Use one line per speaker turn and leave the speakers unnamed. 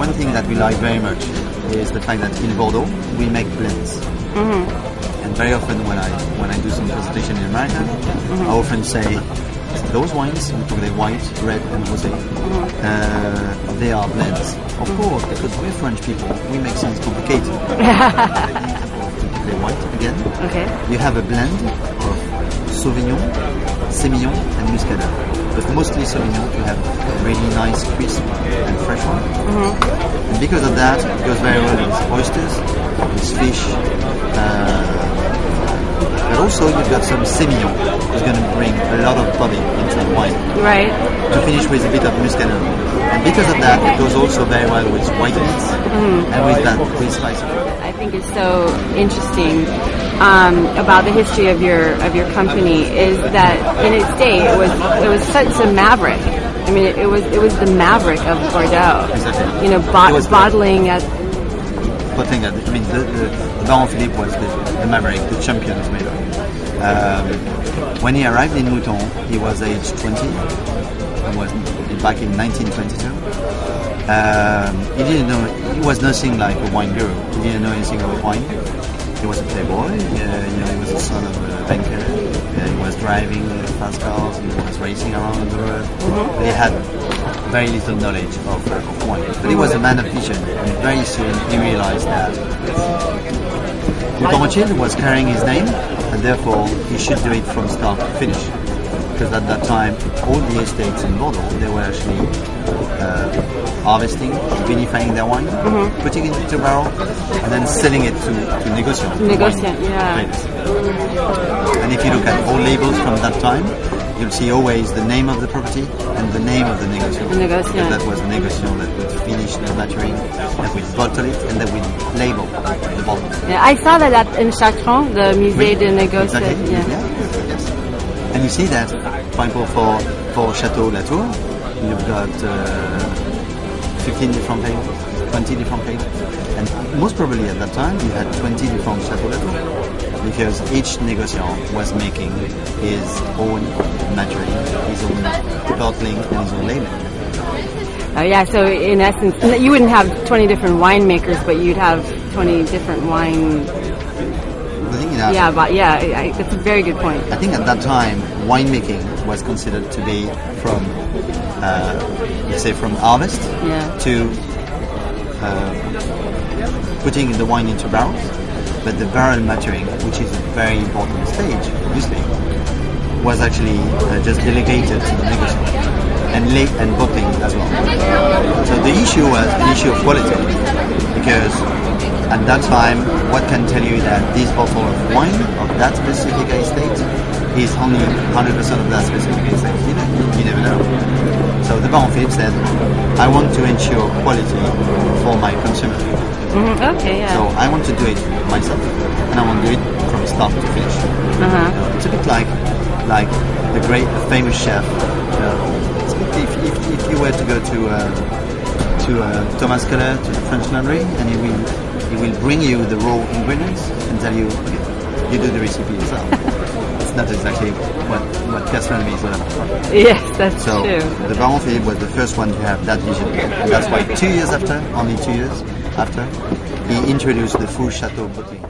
one thing that we like very much is the fact that in Bordeaux we make blends. And very often when I do some presentation in America, I often say those wines, we talk about white, red, and rosé. They are blends, of course, because we're French people. We make things complicated. The white again.
Okay.
You have a blend of Sauvignon, Semillon, and Muscadet. But mostly Sauvignon to have a really nice, crisp, and fresh one. And because of that, it goes very well with oysters, with fish. But also you've got some Semillon, which is going to bring a lot of body into the wine.
Right.
To finish with a bit of Muscadet. And because of that, it goes also very well with white meats and with that with spice.
I think it's so interesting about the history of your company is that in its day it was such a maverick. I mean, it was the maverick of Bordeaux.
Exactly.
You know, bottling at.
Bottling at. I mean, the Baron Philippe was the maverick, the champion of Medoc. When he arrived in Mouton, he was age 20. It was back in 1922. He didn't know. He was nothing like a wine guru. He didn't know anything about wine. He was a playboy. He was the son of a banker. He was driving fast cars. He was racing around the road. But he had very little knowledge of wine. But he was a man of vision, and very soon he realized that Rothschild was carrying his name, and therefore he should do it from start to finish. Because at that time, all the estates in Bordeaux, they were actually harvesting, vinifying their wine, putting it into a barrel, and then selling it to negociants.
Negociant, yeah.
And if you look at all labels from that time, you'll see always the name of the property and the name of the negociant.
The negociant.
Because that was the negociant that would finish the maturing, that would bottle it, and that would label the bottle.
Yeah, I saw that in Châtron, the Musée de Négociant.
Exactly. Yes. And you see that, for example, for Chateau Latour, you've got 15 different pages, 20 different pages. And most probably at that time, you had 20 different Chateau Latour. Because each negociant was making his own maturing, his own bottling, and his own labeling.
Yeah, so in essence, you wouldn't have 20 different winemakers, but you'd have 20 different wine. Yeah, but that's a very good point.
I think at that time, winemaking was considered to be from, let's say, from harvest to putting the wine into barrels. But the barrel maturing, which is a very important stage, obviously, was actually just delegated to the negociant and bottling as well. So the issue was an issue of quality, because at that time, what can tell you that this bottle of wine of that specific estate is only 100% of that specific estate? You never know. So the Baron Philippe said, I want to ensure quality for my consumer.
Okay, yeah.
So I want to do it myself, and I want to do it from start to finish. It's a bit like the great, famous chef. If you were to go to Thomas Keller, to the French Laundry, and he will bring you the raw ingredients and tell you, okay, you do the recipe yourself. It's not exactly what gastronomy is all about.
Yes, that's true.
So the Baron Philippe was the first one to have that vision, and that's why 2 years after, only 2 years after, he introduced the full chateau bottling.